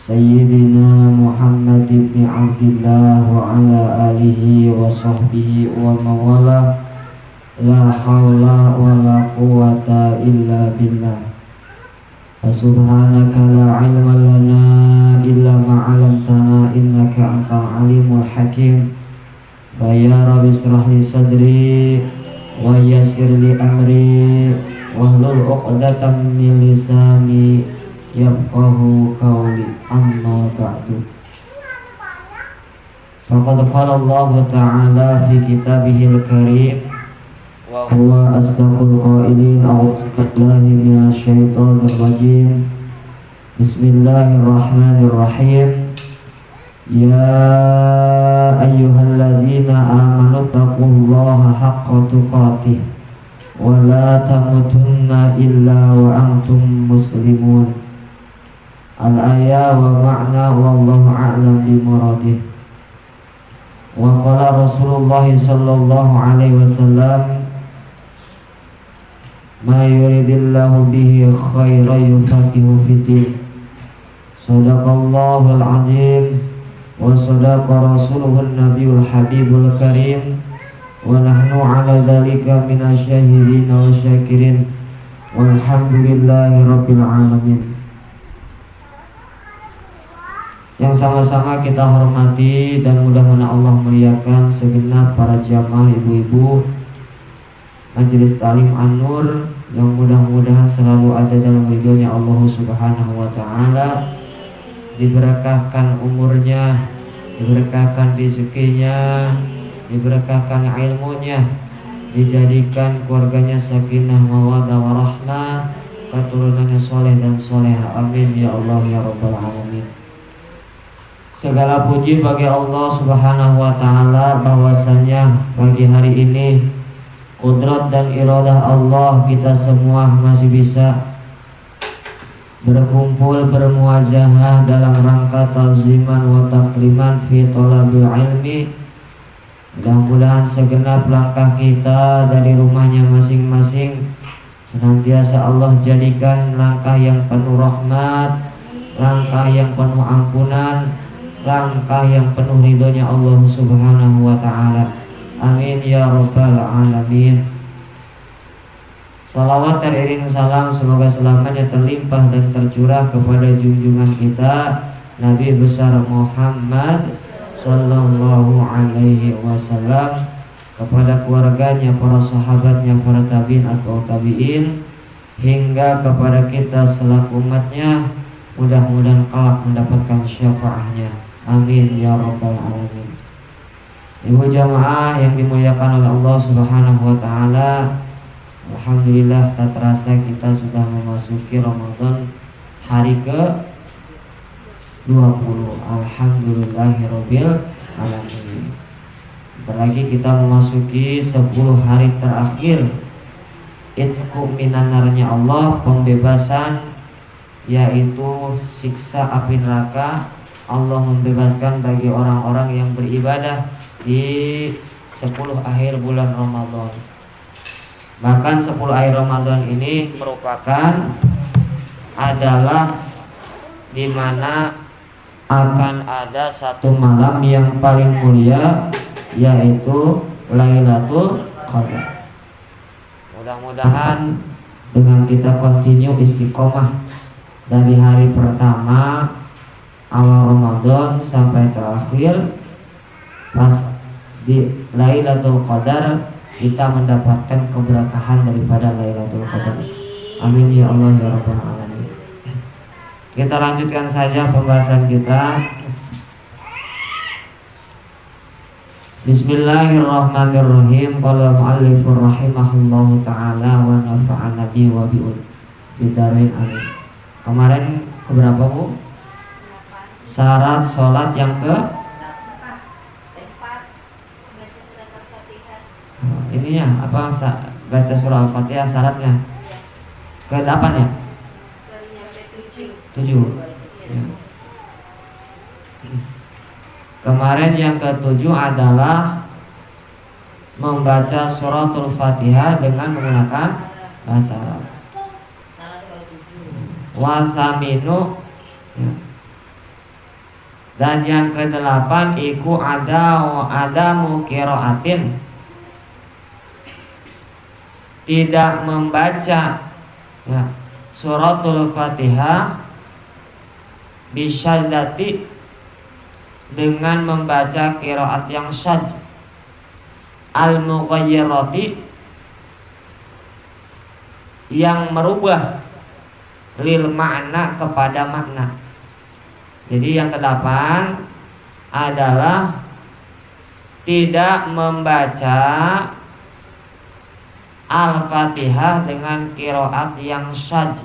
Sayyidina Muhammad ibn Abdillah wa ala alihi wa sahbihi wa mawala. La hawla wa la quwata illa billah. Subhanaka la ilma lana illa ma'alamtana innaka antal alimul hakim. Fa ya rabbi israh li sadri wa yassir li amri wahlul 'uqdatam min lisani yafqahu qawli. Amma ba'du. Faqad qala Allah ta'ala fi kitabihil karim wa huwa asdaqul qailin. A'udzu billahi minasy syaithanir rajim. Bismillahirrahmanirrahim. Ya ayyuhalladzina amanu taqullaha haqqa tuqatih wa la tamutunna illa wa antum muslimun. Al-ayah wa ma'na wallahu a'lam bi muradih. Wa qala Rasulullah sallallahu alaihi wasallam, ma yuridillahu bihi khairan yufaqihu fiddin. Sadaqallahul azim wa sadaqa rasuluhun nabiyul habibul karim. Wa nahnu ala dhalika minasyahidin wa syakirin. Walhamdulillahi rabbil alamin. Yang sama-sama kita hormati dan mudah-mudahan Allah muliakan segenap para jamaah ibu-ibu Majelis Ta'lim An-Nur yang mudah-mudahan selalu ada dalam ridhonya Allah Subhanahu wa ta'ala, diberkahkan umurnya, diberkahkan rezekinya, diberkahkan ilmunya, dijadikan keluarganya sakinah mawaddah warahmah, keturunannya soleh dan soleha, amin ya Allah ya rabbal alamin. Segala puji bagi Allah Subhanahu wa ta'ala bahwasanya pagi hari ini qudrat dan iradah Allah kita semua masih bisa berkumpul bermuajahah dalam rangka ta'ziman wa takriman fi thalabil ilmi. Mudah-mudahan segenap langkah kita dari rumahnya masing-masing senantiasa Allah jadikan langkah yang penuh rahmat, langkah yang penuh ampunan, langkah yang penuh ridhonya Allah Subhanahu wa taala. Amin ya rabbal alamin. Salawat teriring salam semoga selamanya terlimpah dan tercurah kepada junjungan kita Nabi besar Muhammad sallallahu alaihi wasallam, kepada keluarganya, para sahabatnya, para tabi'in atau tabi'in, hingga kepada kita selaku umatnya. Mudah-mudahan kelak mendapatkan syafaatnya. Amin ya rabbal alamin. Ibu jamaah yang dimuliakan oleh Allah Subhanahu wa taala, alhamdulillah tak terasa kita sudah memasuki Ramadan hari ke 20. Alhamdulillahirabbil alamin. Berlagi kita memasuki 10 hari terakhir Itsku minan narnya Allah, pembebasan, yaitu siksa api neraka. Allah membebaskan bagi orang-orang yang beribadah di 10 akhir bulan Ramadan. Bahkan 10 akhir Ramadan ini merupakan adalah di mana akan ada satu malam yang paling mulia, yaitu Lailatul Qadar. Mudah-mudahan dengan kita continue istiqomah dari hari pertama awal Ramadan sampai terakhir, pas di Lailatul Qadar kita mendapatkan keberkahan daripada Lailatul Qadar. Amin ya Allah ya rabbal alamin. Kita lanjutkan saja pembahasan kita. Bismillahirrahmanirrahim. Qala mu'allifur rahimahullahu ta'ala wa nafa'ana bi wa bidarain amin. Kemarin keberapa Bu? Syarat sholat yang ke ininya apa, baca surah Al-Fatihah syaratnya ke-8 ya? 7 ya. Kemarin yang ke-7 adalah membaca suratul Fatihah dengan menggunakan bahasa Arab. Wasaminu ya. Dan yang ke-8 iku ada mukiraatin, tidak membaca ya, suratul Fatihah bisyadzati, dengan membaca qiraat yang syadz, al-mughayyirati, yang merubah, lil makna, kepada makna. Jadi yang ke-8 adalah tidak membaca Al-Fatihah dengan qiraat yang syadz.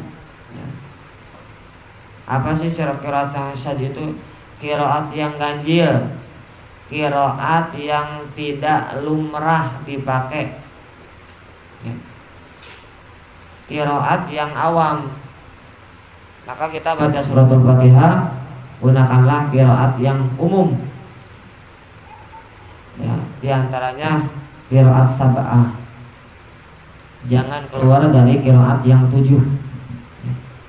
Apa sih qiraat yang syadz itu? Qiraat yang ganjil, qiraat yang tidak lumrah dipakai, qiraat yang awam. Maka kita baca suratul Fatihah, gunakanlah qiraat yang umum ya, diantaranya qiraat sab'ah. Jangan keluar dari qiraat yang 7,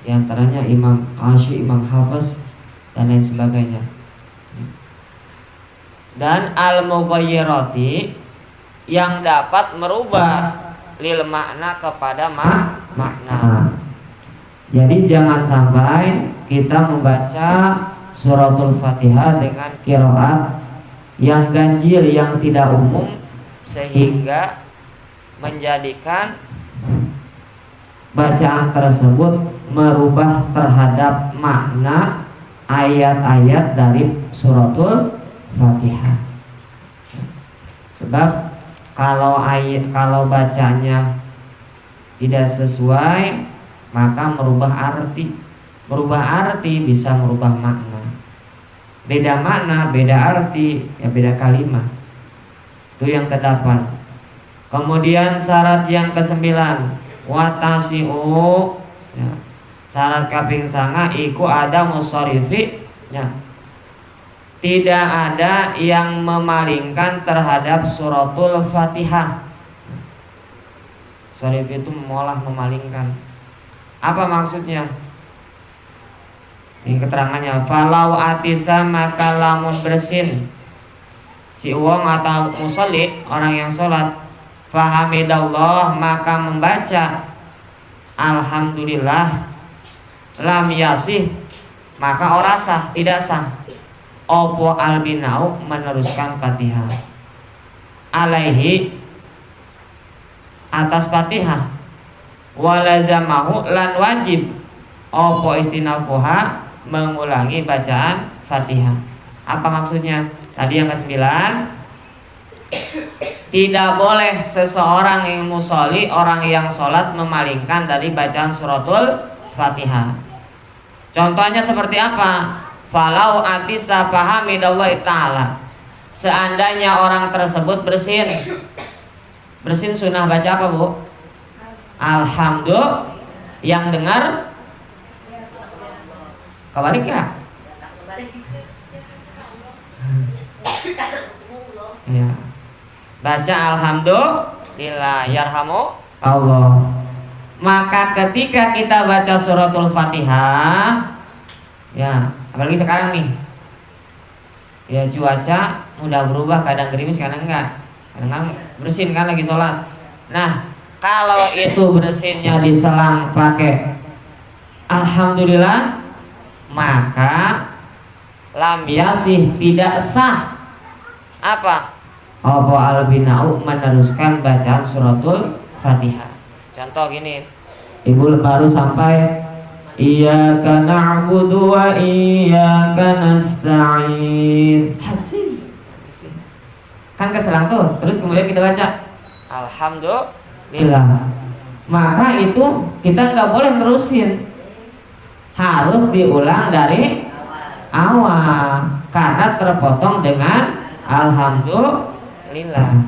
diantaranya Imam Asy, Imam Hafiz dan lain sebagainya. Dan al-mughayyirati, yang dapat merubah, lil makna, kepada makna. Jadi jangan sampai kita membaca suratul Fatihah dengan qiraat yang ganjil, yang tidak umum, sehingga menjadikan bacaan tersebut merubah terhadap makna ayat-ayat dari suratul Fatihah. Sebab kalau bacanya tidak sesuai, maka merubah arti. Merubah arti bisa merubah makna. Beda makna, beda arti, ya beda kalimat. Itu yang ke-8. Kemudian syarat yang ke-9, watasi'u ya. Syarat kaping 9 iku ada musharifi ya. Tidak ada yang memalingkan terhadap suratul Fatihah. Syarif itu mengolah, memalingkan. Apa maksudnya? Ini keterangannya, falau atisa maka lamun bersin si wong atau musolli, orang yang sholat, fahamidallah maka membaca alhamdulillah, lam yasih maka ora sah, tidak sah. Opo albinau meneruskan Fatihah alaihi atas Fatihah, walazamahu lan wajib opo istinafuha mengulangi bacaan Fatihah. Apa maksudnya? Tadi yang ke-9, tidak boleh seseorang yang musolli, orang yang sholat, memalingkan dari bacaan suratul Fatihah. Contohnya seperti apa? Falau atisa fahamidallahi ta'ala, seandainya orang tersebut bersin sunnah baca apa bu? Alhamdulillah. Yang dengar kebalik ya? Ya. Baca alhamdulillah yarhamu Allah. Maka ketika kita baca suratul Fatihah, ya, apalagi sekarang nih, ya cuaca mudah berubah, kadang gerimis, kadang enggak, kadang bersin kan lagi sholat. Nah, kalau itu bersinnya diselang pakai alhamdulillah, maka lam yasih tidak sah. Apa? Apa albinau meneruskan bacaan suratul Fatihah. Contoh gini, ibu baru sampai iyyaka na'budu wa iyyaka nasta'in. Kan keselang tuh, terus kemudian kita baca alhamdulillah. Maka itu kita nggak boleh terusin, harus diulang dari awal karena terpotong dengan alhamdulillah.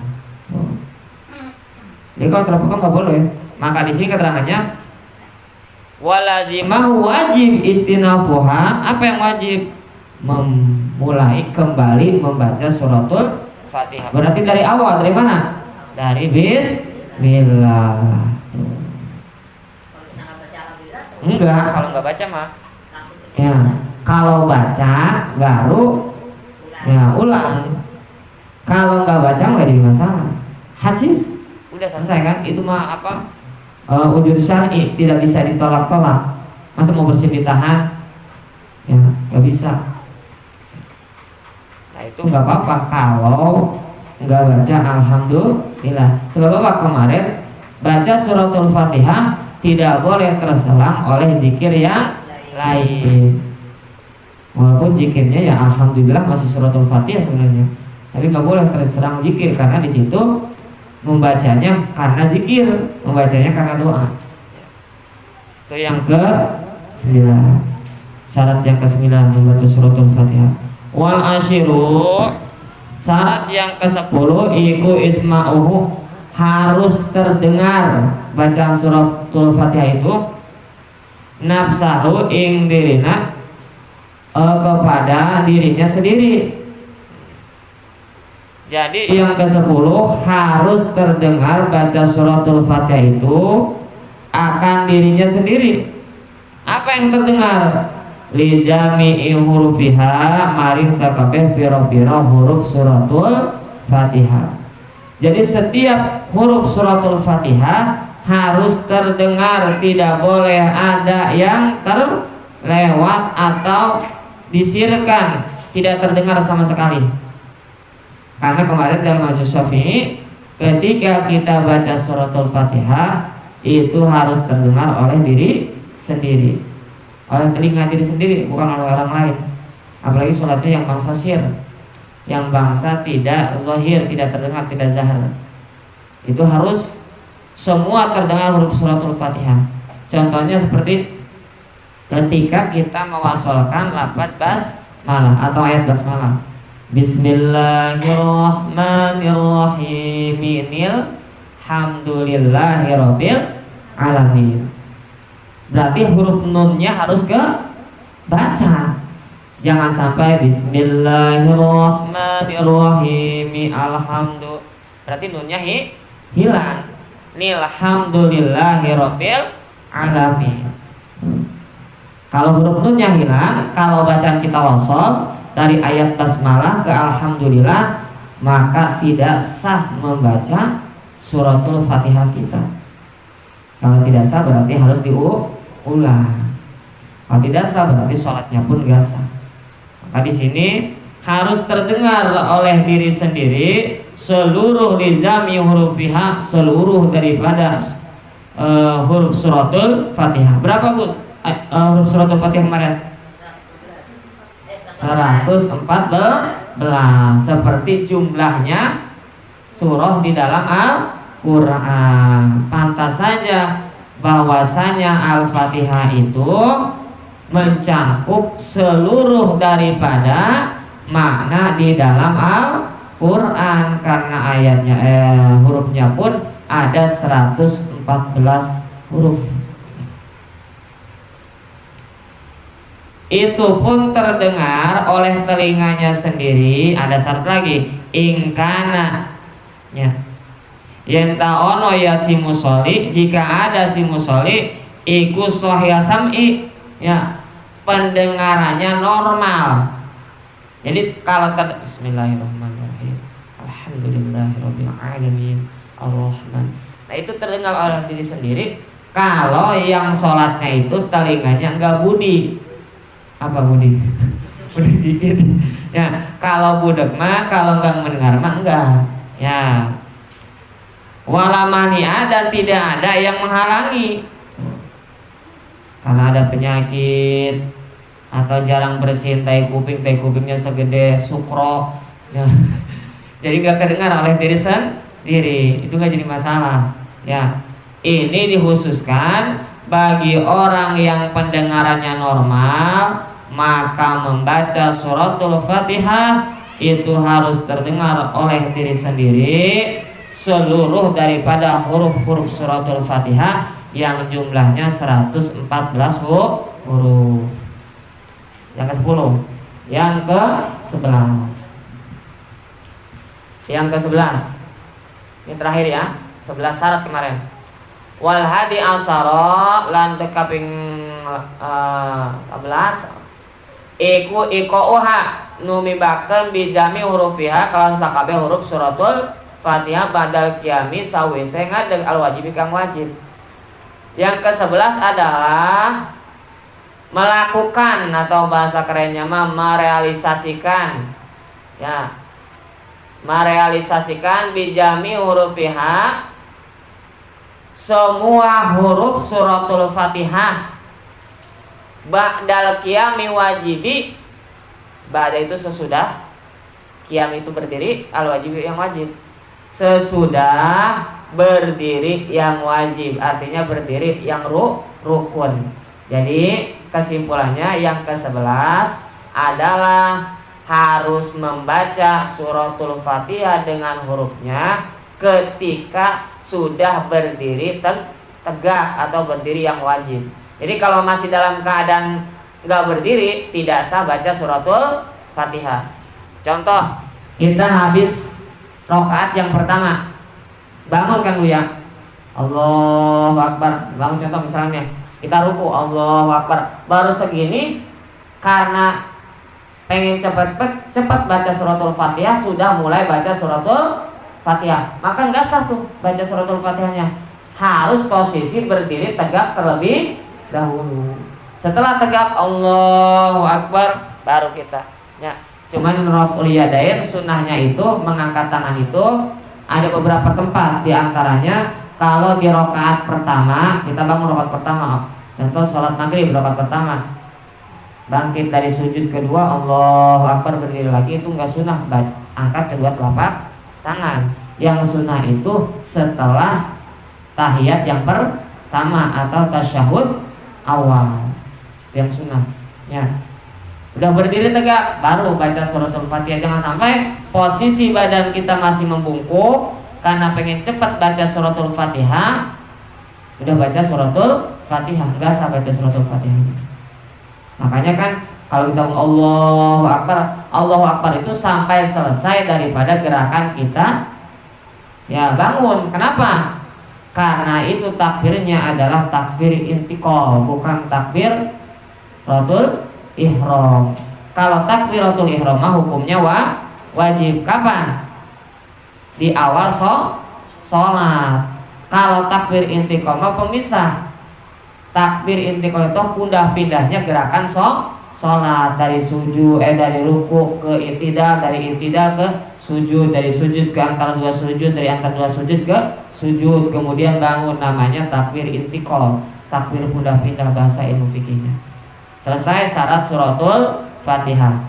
Jadi kalau terpotong nggak boleh. Maka di sini keterangannya walazimahu wajib istinafuha. Apa yang wajib? Memulai kembali membaca suratul Fatihah. Berarti dari awal, dari mana? Dari bismillah. Enggak, kalau nggak baca mah. Ya, kalau baca baru ya ulang. Kalau nggak baca nggak jadi masalah. Hadis udah selesai kan? Itu mah apa? Ujur syar'i, tidak bisa ditolak-tolak. Masa mau bersin ditahan? Ya, nggak bisa. Nah itu nggak apa-apa kalau nggak baca alhamdulillah. Sebab apa? Kemarin baca suratul Fatihah tidak boleh terselang oleh zikir yang lain. Walaupun zikirnya ya alhamdulillah masih suratul Fatihah sebenarnya, tapi nggak boleh terserang zikir karena di situ membacanya karena zikir, membacanya karena doa. Itu yang ke-9. Syarat yang ke-9 membaca suratul Fatihah. Wal asyiru, syarat yang ke-10 iku isma'uhu, harus terdengar bacaan suratul Fatihah itu nafsahu ing dirina, kepada dirinya sendiri. Jadi yang ke-10 harus terdengar baca suratul Fatihah itu akan dirinya sendiri. Apa yang terdengar? Li jami'i hurufiha, maring sakabeh pira-pira huruf suratul Fatihah. Jadi setiap huruf suratul Fatihah harus terdengar, tidak boleh ada yang terlewat atau disirkan, tidak terdengar sama sekali. Karena kemarin dalam mazhab Syafi'i, ketika kita baca suratul Fatihah itu harus terdengar oleh diri sendiri, oleh telinga diri sendiri, bukan oleh orang lain. Apalagi sholatnya yang bangsa sir, yang bangsa tidak zahir, tidak terdengar, tidak zahar. Itu harus semua terdengar huruf suratul Fatihah. Contohnya seperti ketika kita mewasolkan lafaz basmalah atau ayat basmalah. Bismillahirrahmanirrahim. Alhamdulillahirabbil alamin. Berarti huruf nunnya harus ke baca. Jangan sampai Bismillahirrahmanirrahim alhamdulillah. Berarti nunnya hilang. Alhamdulillahirabbil alamin. Kalau huruf nunnya hilang, kalau bacaan kita wasol dari ayat basmalah ke alhamdulillah, maka tidak sah membaca suratul Fatihah kita. Kalau tidak sah berarti harus diulang. Kalau tidak sah berarti sholatnya pun gak sah. Maka di sini harus terdengar oleh diri sendiri seluruh nizami hurufiha, seluruh daripada huruf suratul Fatihah. Berapa Bu? Huruf suratul Fatihah kemarin? 114, seperti jumlahnya surah di dalam Al-Quran. Pantas saja bahwasanya Al-Fatihah itu mencakup seluruh daripada makna di dalam Al-Quran, karena ayatnya hurufnya pun ada 114 huruf. Itu pun terdengar oleh telinganya sendiri. Ada syarat lagi, ingkana ya yentaono ya si musoli, jika ada si musoli iku sahih sam'i ya, pendengarannya normal. Jadi kalau bismillahirrahmanirrahim, alhamdulillahirabbil alamin, arrahman. Nah, itu terdengar oleh diri sendiri. Kalau yang sholatnya itu telinganya enggak budi. Apa budi? Budi dikit. Ya, kalau budek mah, kalau enggak mendengar mah enggak. Ya. Walamani dan tidak ada yang menghalangi. Karena ada penyakit atau jarang bersihin tai kupingnya segede sukro. Ya. Jadi enggak kedengar oleh diri sendiri. Itu enggak jadi masalah. Ya. Ini dikhususkan bagi orang yang pendengarannya normal, maka membaca suratul Fatihah itu harus terdengar oleh diri sendiri seluruh daripada huruf-huruf suratul Fatihah yang jumlahnya 114 huruf. Yang ke-10, yang ke-11. Yang ke-11. Ini terakhir ya, 11 syarat kemarin. Wal hadi asyara lan kaping 11 iqauha numibakeun bijami hurufiha kalawan sakabeh huruf suratul Fatihah badal qiyami sawise ngadeg al wajibi kang wajib. Yang ke-11 adalah melakukan atau bahasa kerennya mah merealisasikan ya, merealisasikan bijami hurufiha semua huruf suratul Fatihah ba'dal qiyami wajibi. Ba'da itu sesudah, qiyam itu berdiri, al wajibi yang wajib. Sesudah berdiri yang wajib, artinya berdiri yang rukun. Jadi kesimpulannya yang ke-11 adalah harus membaca suratul Fatihah dengan hurufnya ketika sudah berdiri tegak atau berdiri yang wajib. Jadi kalau masih dalam keadaan nggak berdiri, tidak sah baca suratul Fatihah. Contoh, kita habis rakaat yang pertama, bangun kan Bu ya, Allahu Akbar, bangun. Contoh misalnya kita ruku, Allahu Akbar, baru segini karena pengen cepat baca suratul Fatihah, sudah mulai baca suratul Fatihah, maka nggak sah tuh baca suratul Fatihahnya. Harus posisi berdiri tegak terlebih dahulu. Setelah tegak Allahu Akbar baru kita ya. Cuman raf'ul yadain sunnahnya itu mengangkat tangan itu ada beberapa tempat, di antaranya kalau di rakaat pertama, kita bangun rakaat pertama, contoh sholat maghrib rakaat pertama, bangkit dari sujud kedua Allahu Akbar berdiri lagi, itu nggak sunnah angkat kedua telapak tangan. Yang sunnah itu setelah tahiyat yang pertama atau tasyahud awal, itu yang sunnah ya. Udah berdiri tegak baru baca suratul Fatihah. Jangan sampai posisi badan kita masih membungkuk karena pengen cepat baca suratul Fatihah, udah baca suratul Fatihah, enggak sah baca suratul Fatihah. Makanya kan kalau kita Allahu Akbar itu sampai selesai daripada gerakan kita ya bangun. Kenapa? Karena itu takbirnya adalah takbir intiqal, bukan takbir takbiratul ihram. Kalau takbiratul ihram mah hukumnya wajib. Kapan? Di awal sholat. Kalau takbir intiqal mah pemisah. Takbir intiqal itu pindah-pindahnya gerakan sholat dari dari ruku ke intidal, dari intidal ke sujud, dari sujud ke antara dua sujud, dari antara dua sujud ke sujud, kemudian bangun, namanya takbir intiqal. Takbir pindah-pindah bahasa ilmu fikihnya. Selesai syarat suratul Fatihah.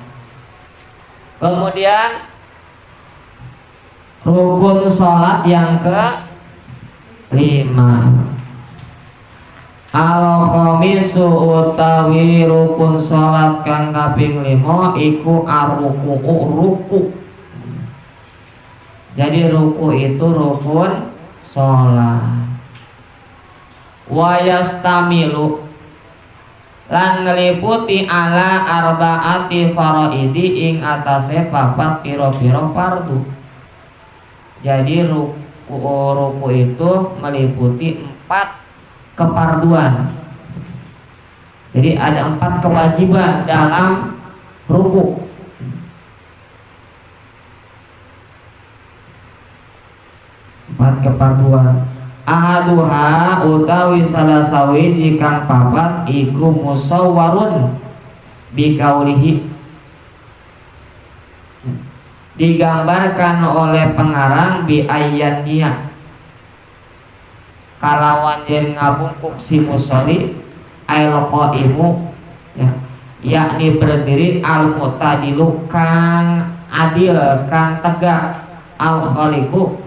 Kemudian rukun sholat yang ke-5, al-khamisu utawi rukun sholat kang kaping 5 iku ruku. Jadi ruku itu rukun sholat. Wa yastamilu lan ngeliputi ala arbaati faraidi ing atase papat piro-piro fardu. Jadi ruku itu meliputi 4 kefarduan. Jadi ada 4 kewajiban dalam ruku. Empat kefarduan. Ahaduha utawi salah sawiji kang papat iku musawwarun bikaulihi, digambarkan oleh pengarang bi ayyannya kalawan yen ngabungkuk si musolli al qaimu, yakni berdiri, al mu'tadilu kang adil kang tegak, al khaliqu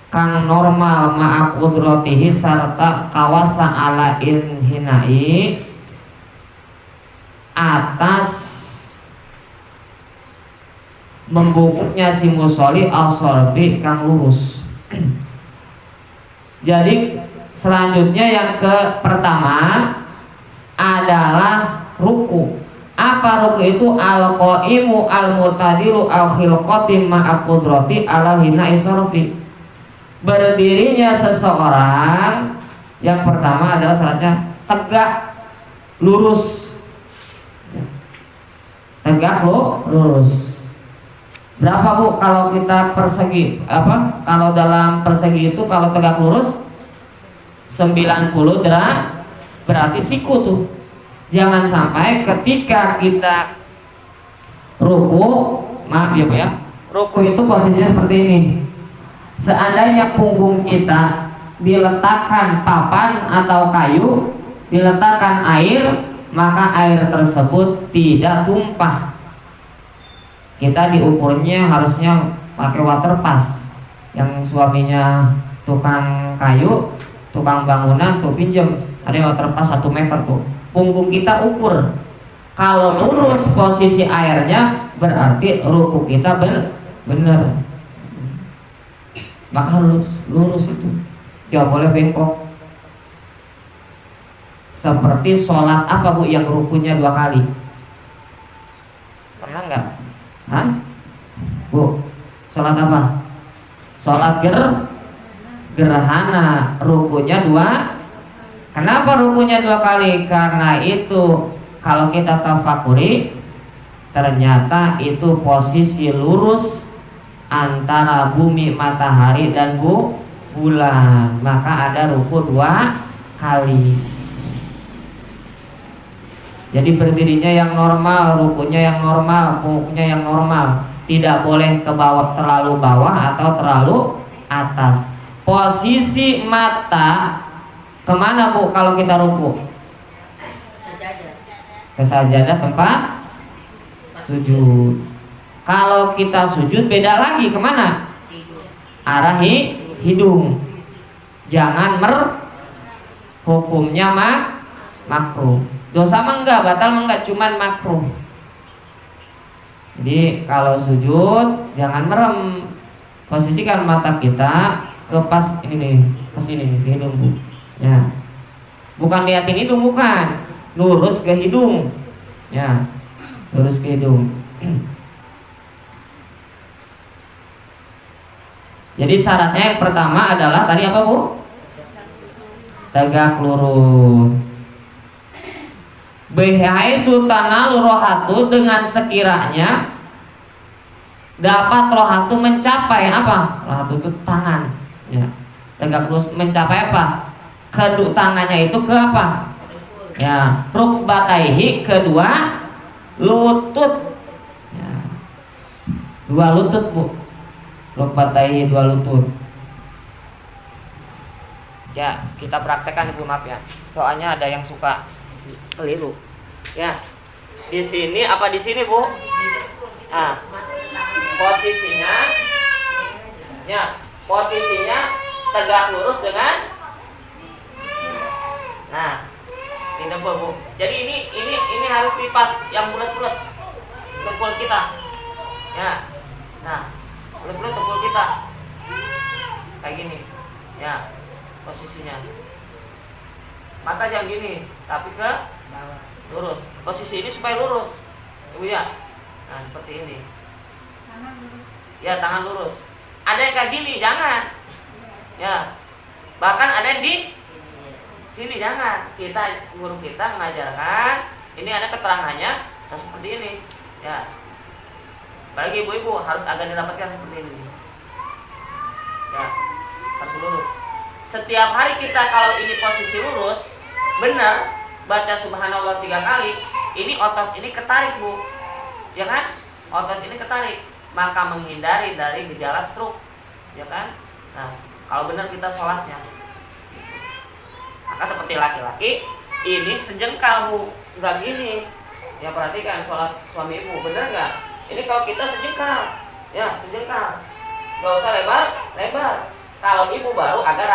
kang normal ma'a qudratihi sarta kawasa ala inhinai atas membungkuknya si musolli al-solfi kang lurus. Jadi selanjutnya yang pertama adalah ruku. Apa ruku itu? Al-qaimu al-mutadilu al-khilqati ma'a qudrati ala hinai sorfi. Berdirinya seseorang yang pertama adalah syaratnya tegak lurus. Tegak lurus. Berapa Bu kalau kita persegi? Kalau dalam persegi itu kalau tegak lurus 90 derajat, berarti siku tuh. Jangan sampai ketika kita ruku, maaf ya Bu ya, ruku itu posisinya seperti ini. Seandainya punggung kita diletakkan papan atau kayu, diletakkan air, maka air tersebut tidak tumpah. Kita diukurnya harusnya pakai water pass. Yang suaminya tukang kayu, tukang bangunan tuh pinjem, ada water pass 1 meter tuh. Punggung kita ukur. Kalau lurus posisi airnya, berarti ruku kita benar. Maka lurus itu, tidak boleh bengkok. Seperti sholat apa Bu yang rukunya 2 kali? Pernah nggak? Hah? Bu, sholat apa? Sholat gerhana, rukunya 2. Kenapa rukunya 2 kali? Karena itu kalau kita tafakuri, ternyata itu posisi lurus antara bumi, matahari dan bulan, maka ada ruku 2 kali. Jadi berdirinya yang normal, rukunya yang normal, punggungnya yang normal, tidak boleh ke bawah, terlalu bawah atau terlalu atas. Posisi mata kemana Bu kalau kita ruku? Ke sajadah tempat sujud. Kalau kita sujud beda lagi, kemana? Arah hidung. Jangan hukumnya makruh. Dosa mah enggak, batal mah enggak, cuman makruh. Jadi kalau sujud jangan merem. Posisikan mata kita ke pas ini nih, ke sini nih, ke hidung Bu. Ya. Bukan liatin hidung, bukan. Lurus ke hidung. Ya. Lurus ke hidung. Jadi syaratnya yang pertama adalah tadi apa Bu? tegak lurus. Bihai sultana rohatu, dengan sekiranya dapat rohatu mencapai apa? Rohatu itu tangan, ya. Tegak lurus mencapai apa? Kedua tangannya itu ke apa? Ya, rukbataihi, kedua lutut. Ya. Dua lutut, Bu. Rukbataihi, dua lutut. Ya, kita praktekkan, Ibu, maaf ya. Soalnya ada yang suka keliru. Ya. Di sini apa di sini, Bu? Nah, posisinya ya, posisinya tegak lurus dengan dempul, Bu. Jadi ini harus dipas yang bulat-bulat dempul kita. Ya. Nah, bulat-bulat dempul kita. Kayak gini. Ya, posisinya. Mata jangan gini, tapi ke bawah. Lurus. Posisi ini supaya lurus. Ibu ya. Nah, seperti ini. Tangan lurus. Ya, tangan lurus. Ada yang kayak gini, jangan. Ya. Bahkan ada yang di sini, jangan. Guru kita mengajarkan, ini ada keterangannya, nah seperti ini. Ya. Apalagi ibu-ibu harus agak dirapatkan seperti ini. Ya. Harus lurus. Setiap hari kita kalau ini posisi lurus, benar, baca subhanallah 3 kali, ini otot ini ketarik, Bu. Ya kan? Otot ini ketarik, maka menghindari dari gejala stroke. Ya kan? Nah, kalau benar kita sholatnya. Maka seperti laki-laki, ini sejengkal, Bu. Enggak gini. Ya, perhatikan sholat suami ibu, benar nggak? Ini kalau kita sejengkal. Ya, sejengkal. Nggak usah lebar. Kalau ibu baru agak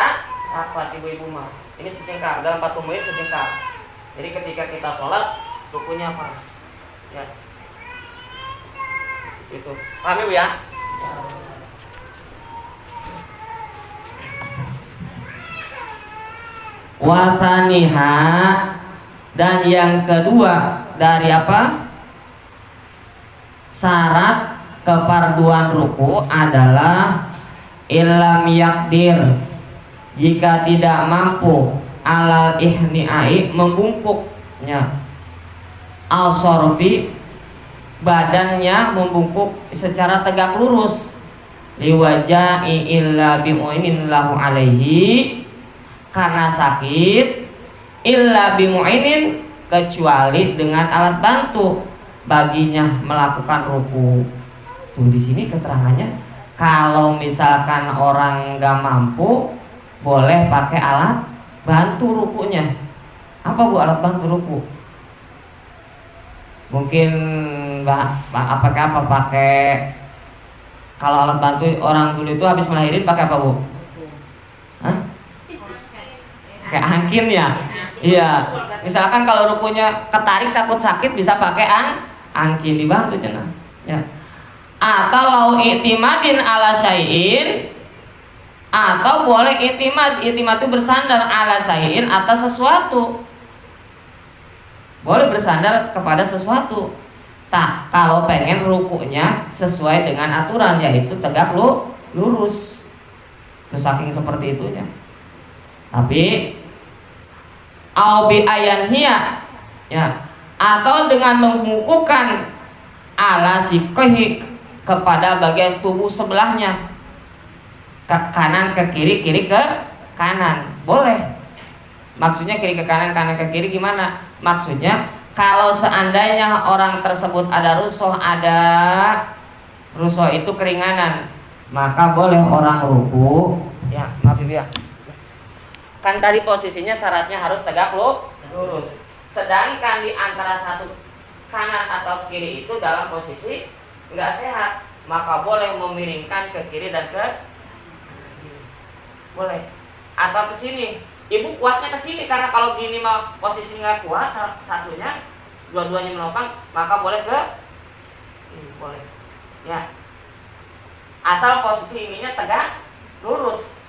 rapat, ibu-ibu mah. Ini sejengkal, dalam 40 menit sejengkal. Jadi ketika kita sholat, rukunya pas. Ya. Itu. Paham ya, Bu ya? Wasaniha, dan yang kedua dari apa? Syarat keparduan ruku adalah illam yakdir, jika tidak mampu alal ihni'ai, membungkuknya, al-sorfi, badannya membungkuk secara tegak lurus, liwaja'i illa bimu'inin lahu alaihi, karena sakit, illa bimu'inin, kecuali dengan alat bantu baginya melakukan ruku. Tuh di sini keterangannya, kalau misalkan orang nggak mampu, boleh pakai alat bantu rukunya. Apa, Bu, alat bantu ruku? Mungkin pakai kalau alat bantu orang dulu itu habis melahirin pakai apa, Bu? Hah? Kayak angkin ya? Iya. Misalkan kalau rukunya ketarik takut sakit, bisa pakai angkin dibantu cenah. Ya. Atau lau i'timadin ala syai'in, atau boleh i'timad itu bersandar ala syai'in, atas sesuatu. Boleh bersandar kepada sesuatu. Tak, kalau pengen rukunya sesuai dengan aturan, yaitu tegak lurus. Itu saking seperti itunya. Tapi au bi ayanhiya, ya, atau dengan mengukuhkan ala siqhi, kepada bagian tubuh sebelahnya, ke kanan ke kiri, kiri ke kanan, boleh. Maksudnya kiri ke kanan, kanan ke kiri gimana? Maksudnya kalau seandainya orang tersebut ada rusuh itu keringanan, maka boleh orang ruku. Ya, maaf Ibu ya. Kan tadi posisinya syaratnya harus tegak lurus. Sedangkan di antara satu kanan atau kiri itu dalam posisi nggak sehat, maka boleh memiringkan ke kiri dan ke kanan. Boleh. Atau ke sini. Ibu kuatnya ke sini, karena kalau gini mah posisi nggak kuat satunya, dua-duanya menopang, maka boleh ke ini, boleh. Ya. Asal posisi ininya tegak lurus.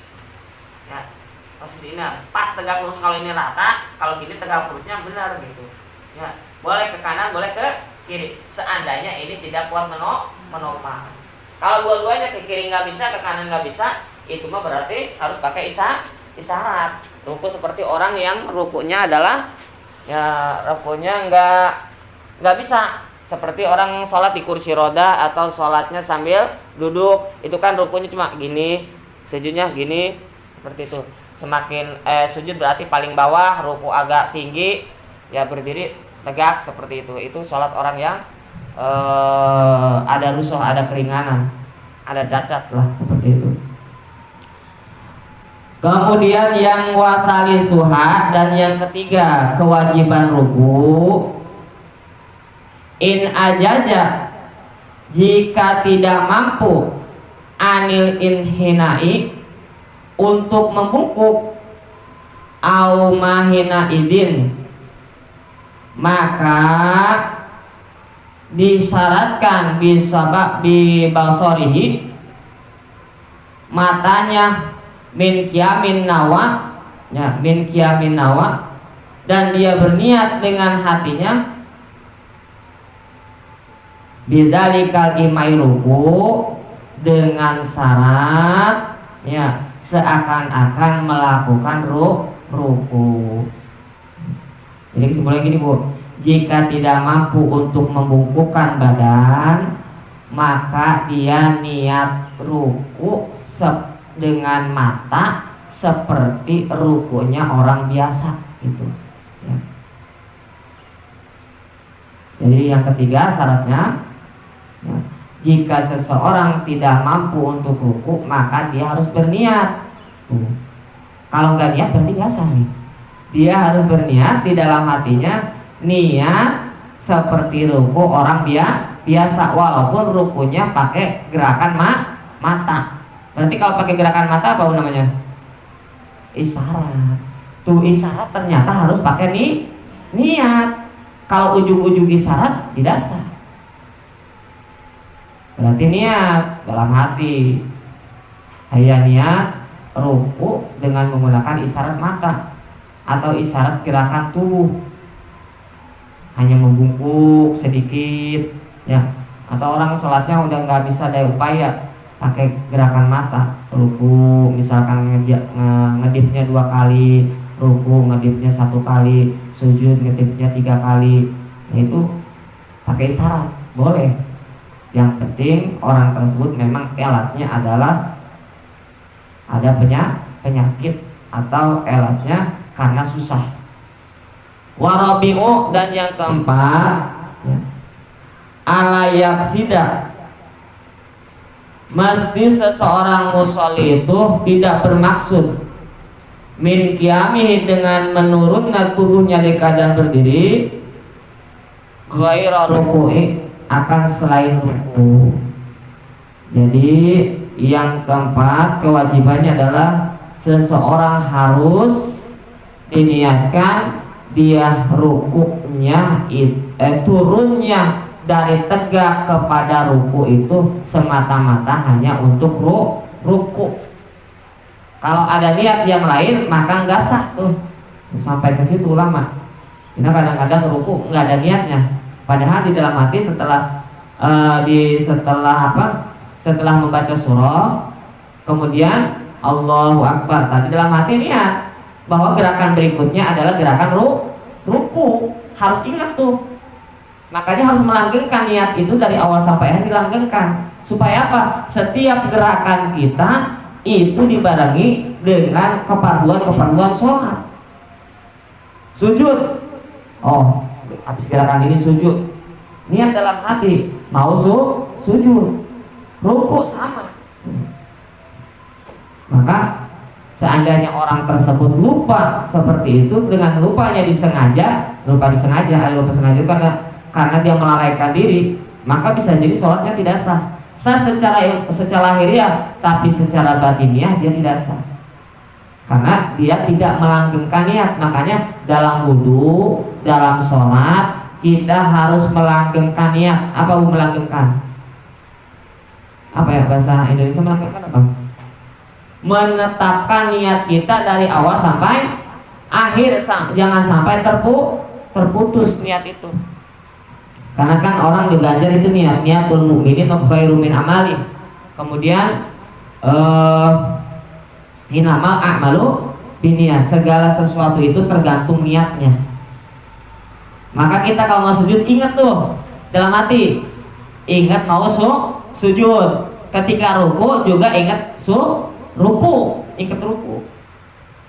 Ya. Posisi ini pas tegak lurus, kalau ini rata, kalau gini tegak lurusnya benar gitu. Ya. Boleh ke kanan, boleh ke kiri. Seandainya ini tidak kuat menopang. Kalau dua-duanya ke kiri nggak bisa, ke kanan nggak bisa, itu mah berarti harus pakai isyarat. Ruku seperti orang yang rukunya adalah ya rukunya nggak bisa seperti orang sholat di kursi roda atau sholatnya sambil duduk. Itu kan rukunya cuma gini, sujudnya gini, seperti itu. Semakin sujud berarti paling bawah, ruku agak tinggi, ya berdiri tegak seperti itu. Itu sholat orang yang ada rusuh, ada keringanan, ada cacat lah seperti itu. Kemudian yang wasali suha dan yang ketiga kewajiban ruku. In ajaja, jika tidak mampu anil inhinai untuk membungkuk au mahina idin, maka disyaratkan bisabab bibasorihi, matanya min qiyamin nawa, ya min qiyamin nawa, dan dia berniat dengan hatinya bidzalikal imai ruku, dengan syarat ya seakan-akan melakukan ruku. Jadi kesimpulannya gini Bu, jika tidak mampu untuk membungkukkan badan, maka dia niat ruku dengan mata seperti rukunya orang biasa gitu ya. Jadi yang ketiga syaratnya ya, jika seseorang tidak mampu untuk ruku, maka dia harus berniat. Tuh. Kalau nggak niat berarti nggak sah nih. Dia harus berniat di dalam hatinya, niat seperti ruku orang biasa, walaupun rukunya pakai gerakan mata. Berarti kalau pakai gerakan mata apa namanya? Isyarat. Tuh isyarat ternyata harus pakai niat. Kalau ujung-ujung isyarat tidak sah. Berarti niat dalam hati. Saya niat ruku dengan menggunakan isyarat mata atau isyarat gerakan tubuh, hanya membungkuk sedikit ya. Atau orang sholatnya udah nggak bisa daya upaya pakai gerakan mata, ruku misalkan ngedipnya 2 kali, ruku ngedipnya 1 kali, sujud ngedipnya 3 kali. Nah itu pakai isyarat boleh. Yang penting orang tersebut memang elatnya adalah ada penyakit atau elatnya karena susah. Warabi'u, dan yang keempat ya, ala yaksida, mesti seseorang musolli itu tidak bermaksud min qiyamihi, dengan menurunkan tubuhnya di keadaan berdiri, ghaira ruku'i, akan selain ruku. Jadi yang keempat kewajibannya adalah seseorang harus diniatkan dia rukunya turunnya dari tegak kepada ruku itu semata-mata hanya untuk ruku. Kalau ada niat yang lain maka nggak sah tuh. Sampai ke situ lama. Karena kadang-kadang ruku nggak ada niatnya. Padahal di dalam hati setelah setelah membaca surah, kemudian Allahu Akbar, tadi dalam hati niat bahwa gerakan berikutnya adalah gerakan ruku. Harus ingat tuh. Makanya harus melanggengkan niat itu dari awal sampai akhir, dilanggengkan. Supaya apa? Setiap gerakan kita itu dibarengi dengan kepaduan sholat. Sujud, oh habis gerakan ini sujud, niat dalam hati mau sujud. Ruku sama. Maka seandainya orang tersebut lupa seperti itu, dengan lupanya lupa disengaja karena dia melalaikan diri, maka bisa jadi sholatnya tidak sah. Sah secara lahiriah, tapi secara batiniah dia tidak sah. Karena dia tidak melanggengkan niat. Makanya dalam wudu, dalam sholat kita harus melanggengkan niat. Apa melanggengkan? Apa ya bahasa Indonesia melanggengkan apa? Menetapkan niat kita dari awal sampai akhir, jangan sampai terputus niat itu. Karena kan orang diganjar itu niatul mukminin khairum min amali. Kemudian inamal a'malu Biniyah, segala sesuatu itu tergantung niatnya. Maka kita kalau mau sujud ingat tuh dalam hati, ingat mau sujud. Ketika ruku juga ingat ruku, ingat ruku.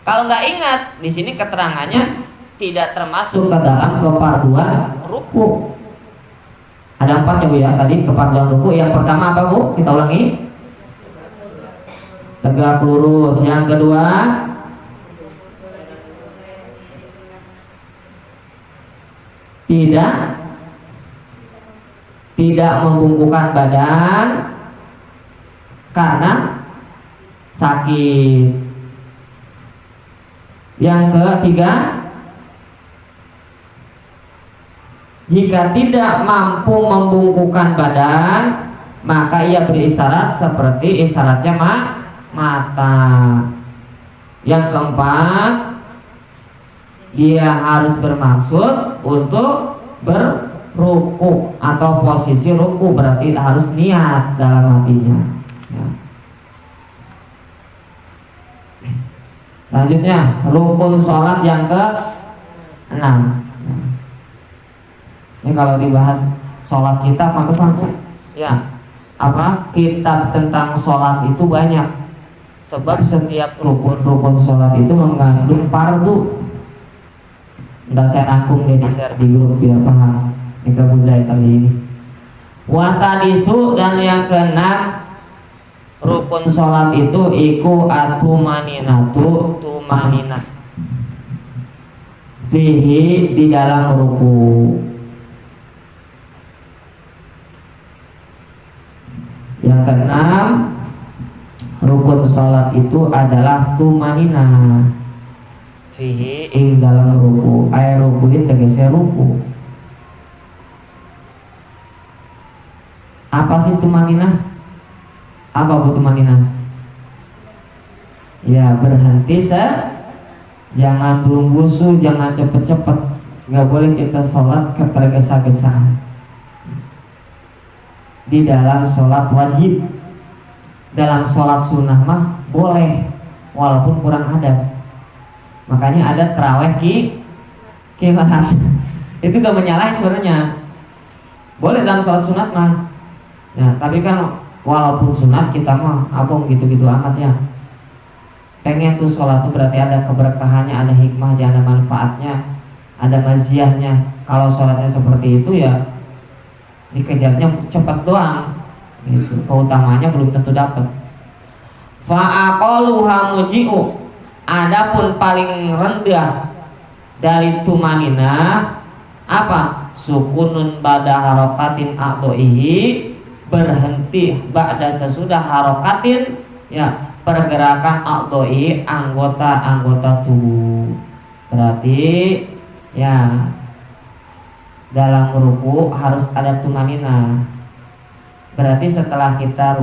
Kalau nggak ingat, di sini keterangannya tidak termasuk ke dalam keparduan ruku. Ada 4 ya Bu ya tadi keparduan ruku. Yang pertama apa Bu? Kita ulangi. Tegak lurus. Yang kedua, tidak membungkukkan badan karena sakit. Yang ketiga, jika tidak mampu membungkukkan badan, maka ia berisyarat seperti isyaratnya mata. Yang keempat, dia harus bermaksud untuk berruku atau posisi ruku, berarti harus niat dalam hatinya ya. Selanjutnya rukun sholat yang ke-6. Ini kalau dibahas sholat kita pantesan tuh ya kitab tentang sholat itu banyak, sebab setiap rukun sholat itu mengandung fardu. Ntar saya rangkum deh, di share di grup biar paham Eka budaya tadi ini. Wasadisu, dan yang ke-6 rukun sholat itu iku atumaninatu, tumaninah fihi, di dalam ruku. Yang ke-6 rukun sholat itu adalah tumaninah fihi, ing dalam ruku. Ayat ruku ini tegasnya ruku. Apa sih tumaninah? Apa bu tumaninah? Ya berhenti jangan berumbusu, jangan cepet-cepet. Gak boleh kita sholat ketergesa-gesaan. Di dalam sholat wajib, dalam sholat sunnah mah boleh, walaupun kurang adab. Makanya ada terawih kilat. Itu gak menyalahin sebenarnya. Boleh dalam sholat sunat mah. Ya, tapi kan walaupun sunat kita mah abong gitu-gitu amat ya. Pengen tuh sholat tuh berarti ada keberkahannya, ada hikmahnya, ada manfaatnya, ada maziahnya. Kalau sholatnya seperti itu ya dikejarnya cepat doang. Gitu. Keutamanya belum tentu dapat. Fa'aqaluha muji'u. Adapun paling rendah dari tumaninah apa? Sukunun ba'da harokatin a'dho'ihi, berhenti ba'da sesudah harokatin ya pergerakan a'dho'i, anggota-anggota tubuh. Berarti ya dalam ruku harus ada tumaninah. Berarti setelah kita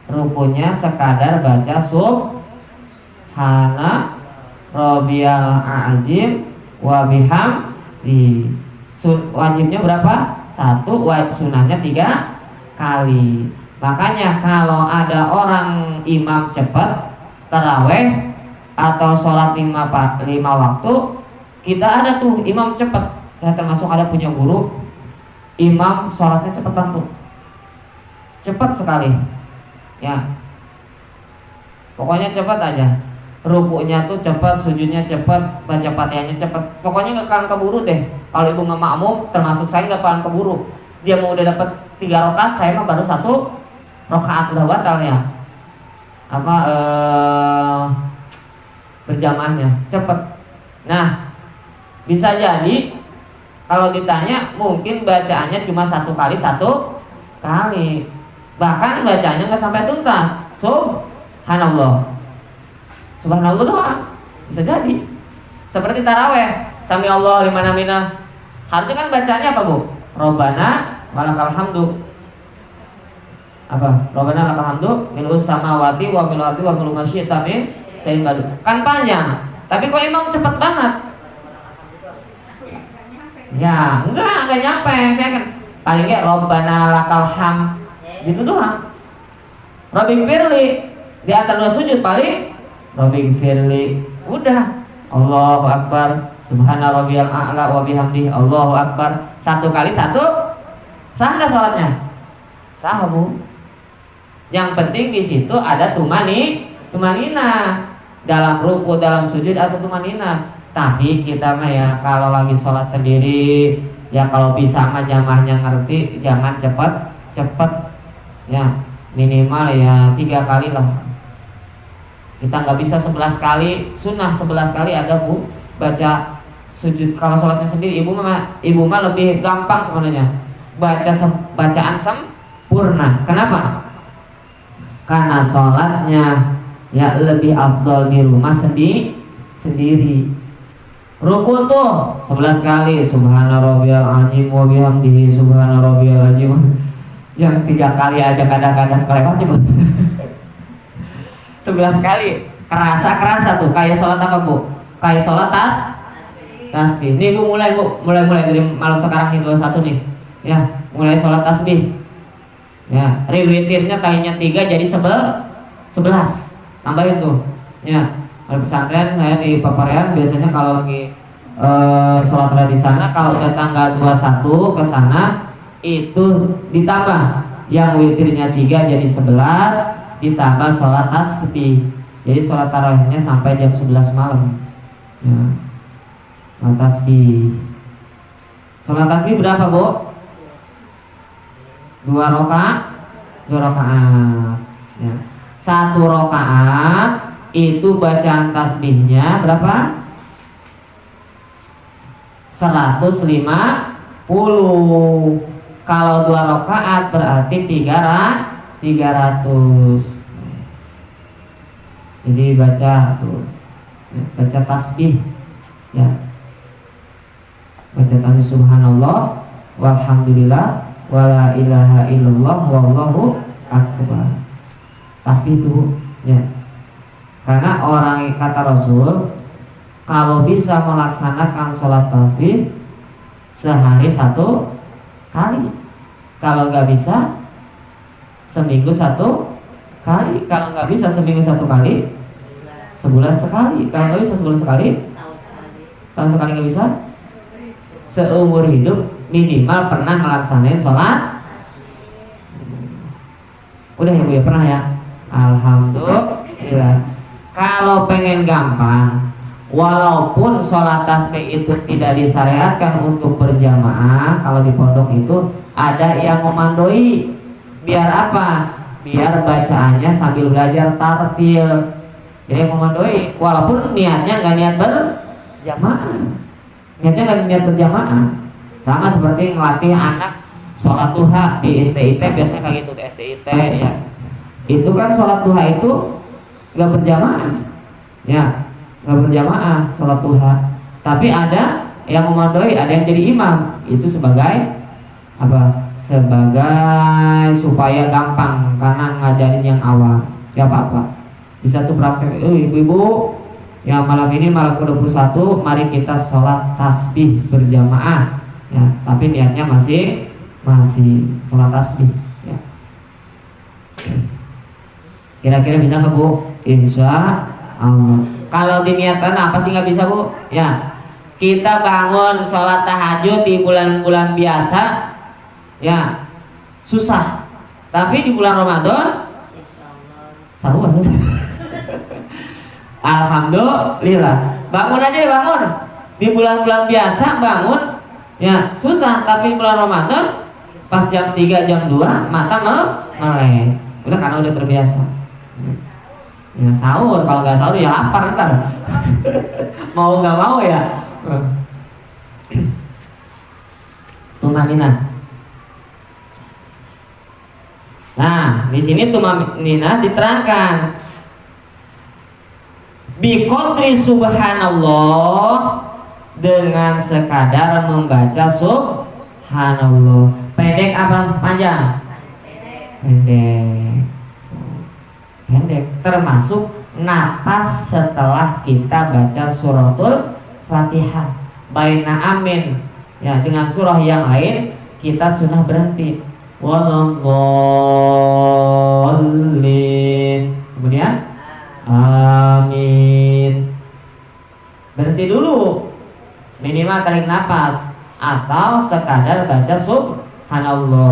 rukunya sekadar baca subhana rabbiyal azim wa bihamdi. Wajibnya berapa? 1, sunahnya 3 kali. Makanya kalau ada orang imam cepat taraweh atau sholat 5 waktu, kita ada tuh imam cepat. Saya termasuk ada punya guru imam sholatnya cepat banget, cepat sekali ya, pokoknya cepat aja. Rukunya tuh cepat, sujudnya cepat, baca fatihahnya cepat. Pokoknya gak akan keburu deh. Kalau ibu makmum, termasuk saya gak akan keburu. Dia mau udah dapat 3 rakaat, saya mah baru 1 rakaat udah batal ya. Berjamaahnya cepet. Nah, bisa jadi kalau ditanya mungkin bacaannya cuma 1 kali, bahkan bacanya nggak sampai tuntas. Subhanallah doang, bisa jadi. Seperti taraweh, sami Allah liman hamidah. Harusnya kan bacanya apa bu? Robbana walakal hamdu. Apa? Robbana lakal hamdu milus samawati wa mil ardi wa mil ma syi'ta min syai'in ba'du. Kan panjang, tapi kok imam cepet banget. Ya, enggak nyampe. Saya kan paling kayak Robbana lakal ham gitu doang. Rabbi firli di antara 2 sujud paling Rabbighfirli. Udah. Allahu Akbar, subhana rabbiyal a'la wa bihamdihi, Allahu Akbar. Satu kali satu. Sah nggak sholatnya? Sah, Bu. Yang penting di situ ada tumanina dalam ruku, dalam sujud atau tumanina. Tapi kita mah ya kalau lagi sholat sendiri ya kalau bisa mah jamaahnya ngerti, jangan cepet ya, minimal ya 3 kali lah. Kita nggak bisa 11 kali, sunnah 11 kali ada, Bu, baca sujud. Kalau sholatnya sendiri ibu mah lebih gampang sebenarnya bacaan sempurna. Kenapa? Karena sholatnya ya lebih afdol di rumah sendiri. Ruku tuh 11 kali, subhana rabbiyal azim wa bihamdihi, subhana rabbiyal azim. Yang 3 kali aja kadang-kadang kelewat juga. 11 kali kerasa tuh kayak sholat apa, Bu? Kayak sholat tasbih. Nih Bu, mulai dari malam sekarang nih 21 nih ya, mulai sholat tasbih ya. Witirnya kayaknya 3 jadi 11, tambahin tuh ya. Kalau pesantren saya di Paparean biasanya kalau lagi sholat di sana, kalau udah tanggal 21 ke sana itu ditambah yang witirnya 3 jadi 11, ditambah sholat tasbih. Jadi sholat tarawihnya sampai jam 11 malam ya. Sholat tasbih berapa, Bu? 2 rakaat ya. 1 rakaat itu bacaan tasbihnya berapa? 150. Kalau 2 rakaat berarti 300. Jadi baca tasbih ya. Baca tasbih subhanallah walhamdulillah wala ilaha illallah wallahu akbar. Tasbih itu ya. Karena orang, kata Rasul, kalau bisa melaksanakan sholat tasbih sehari 1 kali. Kalau nggak bisa seminggu 1 kali. Kalau nggak bisa seminggu 1 kali, sebulan sekali. Kalau nggak bisa sebulan sekali, tahun sekali nggak bisa, seumur hidup minimal pernah melaksanain sholat. Udah ya, Bu, ya, pernah ya. Alhamdulillah. Kalau pengen gampang, walaupun sholat tasbih itu tidak disyariatkan untuk berjamaah, kalau di pondok itu ada yang memandoi. Biar apa? Biar bacaannya sambil belajar tartil. Jadi memandoi, walaupun niatnya nggak niat berjamaah, sama seperti ngelatih anak sholat duha di STIT, biasanya kayak gitu di STIT ya. Itu kan sholat duha itu nggak berjamaah ya, nggak berjamaah sholat duha. Tapi ada yang memandoi, ada yang jadi imam. Itu sebagai apa? Sebagai supaya gampang, karena ngajarin yang awam. Ya apa-apa, bisa tuh praktek. Ibu-ibu ya, malam ini malam ke-21 mari kita sholat tasbih berjamaah ya, tapi niatnya masih sholat tasbih ya. Kira-kira bisa nggak, Bu? Insya Allah. Kalau diniatkan apa sih nggak bisa, Bu? Ya, kita bangun sholat tahajud di bulan-bulan biasa ya susah, tapi di bulan Ramadan susah. Alhamdulillah, bangun aja, bangun di bulan-bulan biasa bangun ya susah, tapi di bulan Ramadan pas jam 3 jam 2 mata melek, udah karena udah terbiasa ya. Sahur, kalau nggak sahur ya lapar ntar. Mau nggak mau ya. Tumanina. Nah, di sini tumanina diterangkan biqadri subhanallah, dengan sekadar membaca subhanallah. Pendek apa panjang? Pendek. Termasuk napas setelah kita baca suratul Fatihah. Baina amin ya, dengan surah yang lain kita sunnah berhenti. Waladhdallin. Kemudian Amin. Berhenti dulu, minimal tarik nafas atau sekadar baca subhanallah.